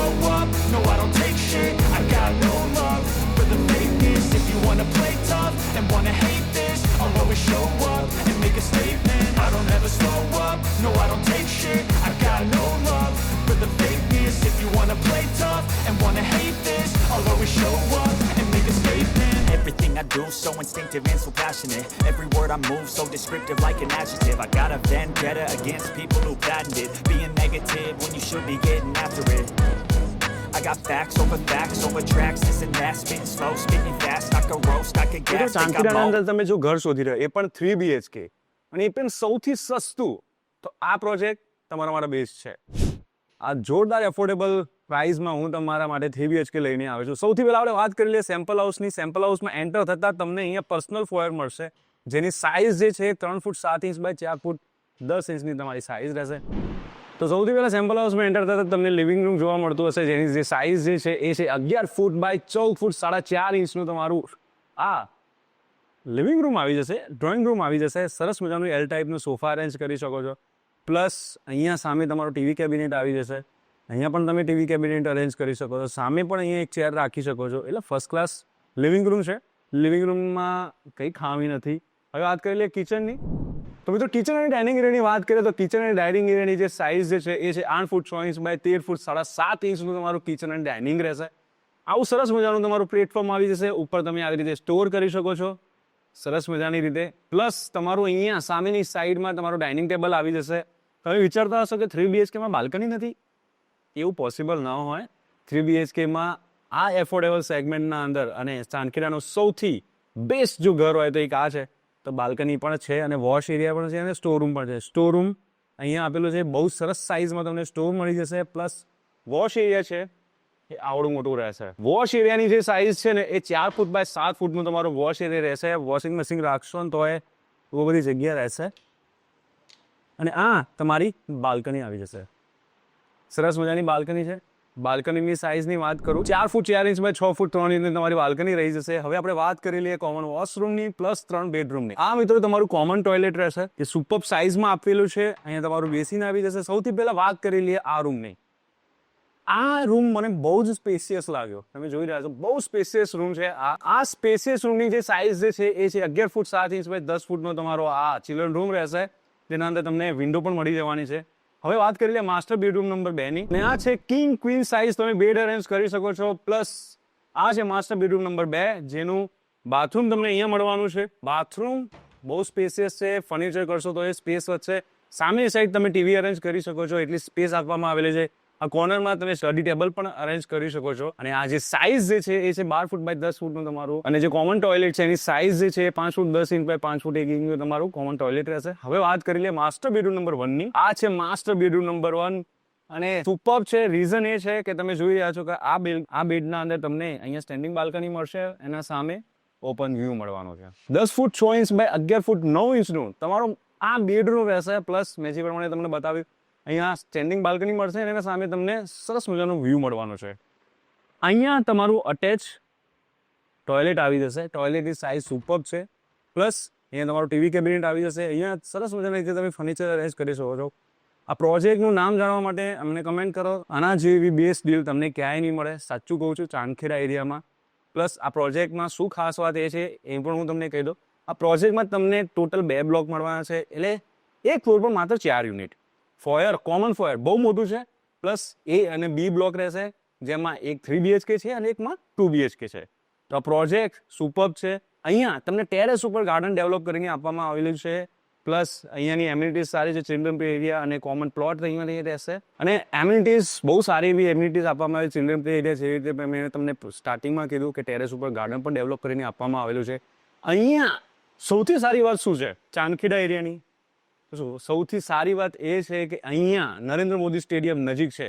show up, no I don't take shit. I got no love for the fakeness. If you wanna play tough and wanna hate this, I'll always show up and make a statement. I don't ever slow up, no I don't take shit. I got no love for the fakeness. If you wanna play tough and wanna hate this, I'll always show up and make a statement. Everything I do so instinctive and so passionate. Every word I move so descriptive like an adjective. I got a vendetta against people who patented being negative when you should be getting after it. I got facts over tracks, this and that, spitting slow, spitting fast, I could roast, I could gas, I got ચાંદખેડાના અંદર તમે જો ઘર શોધી રહ્યા એ પણ 3 BHK અને એ પણ સૌથી સસ્તું, તો આ પ્રોજેક્ટ તમારા માટે બેસ્ટ છે. આ જોરદાર એફોર્ડેબલ પ્રાઇસમાં હું તમારા માટે 3 BHK લઈને આવ્યો છું. સૌથી પહેલાં આપણે વાત કરી લઈએ સેમ્પલ હાઉસની. સેમ્પલ હાઉસમાં એન્ટર થતાં તમને અહીંયા પર્સનલ ફોયર મળશે, જેની સાઇઝ જે છે 3 ફૂટ 7 ઇંચ બાય 4 ફૂટ 10 ઇંચની તમારી સાઇઝ રહેશે. તો સૌથી પહેલાં સેમ્પલ હાઉસમાં એન્ટર થતાં તમને લિવિંગ રૂમ જોવા મળતું હશે, જેની જે સાઇઝ જે છે એ છે 11 ફૂટ બાય 14 ફૂટ 4.5 ઇંચનું તમારું આ લિવિંગ રૂમ આવી જશે. ડ્રોઈંગ રૂમ આવી જશે. સરસ મજાનું એલ ટાઈપનું સોફા અરેન્જ કરી શકો છો. પ્લસ અહીંયા સામે તમારો ટીવી કેબિનેટ આવી જશે. અહીંયા પણ તમે ટીવી કેબિનેટ અરેન્જ કરી શકો છો. સામે પણ અહીંયા એક ચેર રાખી શકો છો. એટલે ફર્સ્ટ ક્લાસ લિવિંગ રૂમ છે. લિવિંગ રૂમમાં કંઈ ખામી નથી. હવે વાત કરી લઈએ કિચનની. તો મિત્રો કિચન અને ડાઇનિંગ એરિયાની વાત કરીએ તો કિચન અને ડાઇનિંગ એરિયાની જે સાઇઝ જે છે એ છે 8 ફૂટ 6 ઇંચ બાય 13 ફૂટ 7.5 ઇંચનું તમારું કિચન અને ડાઇનિંગ રહેશે. આવું સરસ મજાનું તમારું પ્લેટફોર્મ આવી જશે. ઉપર તમે આવી રીતે સ્ટોર કરી શકો છો સરસ મજાની રીતે. પ્લસ તમારું અહીંયા સામેની સાઈડમાં તમારું ડાઇનિંગ ટેબલ આવી જશે. તમે વિચારતા હશો કે 3 BHKમાં બાલ્કની નથી. એવું પોસિબલ ન હોય. 3 BHKમાં આ એફોર્ડેબલ સેગમેન્ટના અંદર અને ચાંદખેડાનું સૌથી બેસ્ટ જો ઘર હોય તો એક આ છે. તો બાલ્કની પણ છે અને વોશ એરિયા પણ છે અને સ્ટોર રૂમ પણ છે. સ્ટોર રૂમ અહીંયા આપેલું છે. બહુ સરસ સાઇઝમાં તમને સ્ટોર મળી જશે. પ્લસ વોશ એરિયા છે એ આવડું મોટું રહેશે. વોશ એરિયાની જે સાઇઝ છે ને એ 4 ફૂટ બાય 7 ફૂટનું તમારું વોશ એરિયા રહેશે. વોશિંગ મશીન રાખશો ને તો એ બહુ બધી જગ્યા રહેશે. અને આ તમારી બાલ્કની આવી જશે. સરસ મજાની બાલ્કની છે. બાલ્કનીની સાઇઝની વાત કરું 4 ફૂટ 4 ઇંચ બાય 6 ફૂટ 3 ઇંચની તમારી બાલ્કની રહી જશે. હવે આપણે વાત કરી લઈએ કોમન વોશરૂમની પ્લસ 3 બેડરૂમની. આ મિત્રો તમારું કોમન ટોયલેટ રહેશે. એ સુપર સાઇઝમાં આપેલું છે. અહીંયા તમારું બેસીન આવી જશે. સૌથી પહેલા વાત કરી લઈએ આ રૂમની. આ રૂમ મને બહુ જ સ્પેશિયસ લાગ્યો. તમે જોઈ રહ્યા છો બહુ સ્પેશિયસ રૂમ છે. આ સ્પેશિયસ રૂમની જે સાઇઝ જે છે એ છે 11 ફૂટ 7 ઇંચ બાય 10 ફૂટનો તમારો આ ચિલ્ડ્રન રૂમ રહેશે. જેના અંદર તમને વિન્ડો પણ મળી જવાની છે. હવે વાત કરી લઈએ માસ્ટર બેડરૂમ નંબર 2 ની. અને આ છે કિંગ ક્વીન સાઇઝ તમે બેડ અરેન્જ કરી શકો છો. પ્લસ આ છે માસ્ટર બેડરૂમ નંબર 2 જેનું બાથરૂમ તમને અહીંયા મળવાનું છે. બાથરૂમ બહુ સ્પેશિયસ છે. ફર્નિચર કરશો તો એ સ્પેસ વધશે. સામેની સાઈડ તમે ટીવી અરેન્જ કરી શકો છો એટલી સ્પેસ આપવામાં આવેલી છે. આ કોર્નરમાં તમે સ્ટડી ટેબલ પણ અરેન્જ કરી શકો છો. અને આ જે સાઇઝ જે છે એ છે 12 ફૂટ બાય 10 ફૂટનું તમારું. અને જે કોમન ટોયલેટ છે એની સાઇઝ જે છે 5 ફૂટ 10 ઇંચ બાય 5 ફૂટ 1 ઇંચનું તમારું કોમન ટોયલેટ રહેશે. હવે વાત કરી લઈએ માસ્ટર બેડરૂમ નંબર 1 ની. આ છે માસ્ટર બેડરૂમ નંબર 1 અને સુપર છે. રીઝન એ છે કે તમે જોઈ રહ્યા છો કે આ બેડના અંદર તમને અહીંયા સ્ટેન્ડિંગ બાલ્કની મળશે. એના સામે ઓપન વ્યૂ મળવાનો છે. 10 ફૂટ 6 ઇંચ બાય 11 ફૂટ 9 ઇંચનું તમારું આ બેડરૂમ રહેશે. પ્લસ મેં જે પ્રમાણે તમને બતાવ્યું અહીંયા સ્ટેન્ડિંગ બાલ્કની મળશે અને એના સામે તમને સરસ મજાનો વ્યૂ મળવાનો છે. અહીંયા તમારું અટેચ ટોયલેટ આવી જશે. ટોયલેટની સાઇઝ સુપર છે. પ્લસ અહીંયા તમારું ટીવી કેબિનેટ આવી જશે. અહીંયા સરસ મજાની રીતે તમે ફર્નિચર અરેન્જ કરી શકો છો. આ પ્રોજેક્ટનું નામ જાણવા માટે અમને કમેન્ટ કરો. આના જેવી બેસ્ટ ડીલ તમને ક્યાંય નહીં મળે. સાચું કહું છું ચાંદખેડા એરિયામાં. પ્લસ આ પ્રોજેક્ટમાં શું ખાસ વાત એ છે એ પણ હું તમને કહી દઉં. આ પ્રોજેક્ટમાં તમને ટોટલ 2 બ્લોક મળવાના છે. એટલે એક ફ્લોર પર માત્ર 4 યુનિટ. ફોયર કોમન ફોયર બહુ મોટું છે. પ્લસ એ અને બી બ્લોક રહેશે જેમાં એક 3 BHK છે અને એકમાં 2 BHK છે. તો આ પ્રોજેક્ટ સુપર છે. અહીંયા તમને ટેરેસ ઉપર ગાર્ડન ડેવલપ કરીને આપવામાં આવેલું છે. પ્લસ અહીંયાની એમ્યુનિટીઝ સારી છે. ચિલ્ડ્રન પ્લે એરિયા અને કોમન પ્લોટ અહીંયા રહેશે. અને એમ્યુનિટીઝ બહુ સારી એવી એમ્યુનિટીઝ આપવામાં આવી. ચિલ્ડ્રન પ્લે એરિયા જેવી રીતે મેં તમને સ્ટાર્ટિંગમાં કીધું કે ટેરેસ ઉપર ગાર્ડન પણ ડેવલપ કરીને આપવામાં આવેલું છે. અહીંયા સૌથી સારી વાત શું છે ચાંદખેડા એરિયાની? સૌથી સારી વાત એ છે કે અહીંયા નરેન્દ્ર મોદી સ્ટેડિયમ નજીક છે.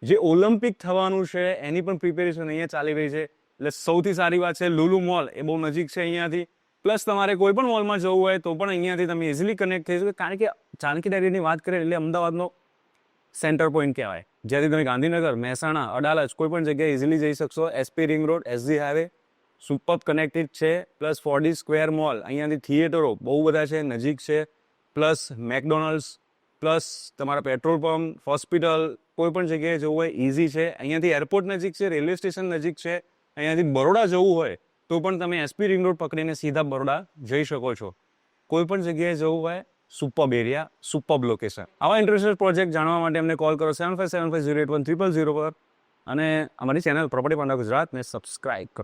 જે ઓલિમ્પિક થવાનું છે એની પણ પ્રિપેરેશન અહીંયા ચાલી રહી છે. એટલે સૌથી સારી વાત છે લુલુ મોલ એ બહુ નજીક છે અહીંયાથી. પ્લસ તમારે કોઈ પણ મોલમાં જવું હોય તો પણ અહીંયાથી તમે ઇઝીલી કનેક્ટ થઈ શકો. કારણ કે ચાંદખેડા એરિયાની વાત કરીએ એટલે અમદાવાદનો સેન્ટર પોઈન્ટ કહેવાય. જ્યાંથી તમે ગાંધીનગર, મહેસાણા, અડાલજ કોઈ પણ જગ્યાએ ઇઝીલી જઈ શકશો. SP ring road, SG highway super connected છે. પ્લસ 4D સ્ક્વેર મોલ અહીંયાથી થિયેટરો બહુ બધા છે નજીક છે. પ્લસ મેકડોનલ્ડ્સ, પ્લસ તમારા પેટ્રોલ પંપ, હોસ્પિટલ, કોઈ પણ જગ્યાએ જવું હોય ઇઝી છે. અહીંયાથી એરપોર્ટ નજીક છે, રેલવે સ્ટેશન નજીક છે. અહીંયાથી બરોડા જવું હોય તો પણ તમે SP રિંગ રોડ પકડીને સીધા બરોડા જઈ શકો છો. કોઈ પણ જગ્યાએ જવું હોય, સુપર્બ એરિયા, સુપર્બ લોકેશન. આવા ઇન્ટરેસ્ટેડ પ્રોજેક્ટ જાણવા માટે અમને કોલ કરો 7575081000 પર અને અમારી ચેનલ પ્રોપર્ટી પાંડા ગુજરાતને સબસ્ક્રાઇબ કરો.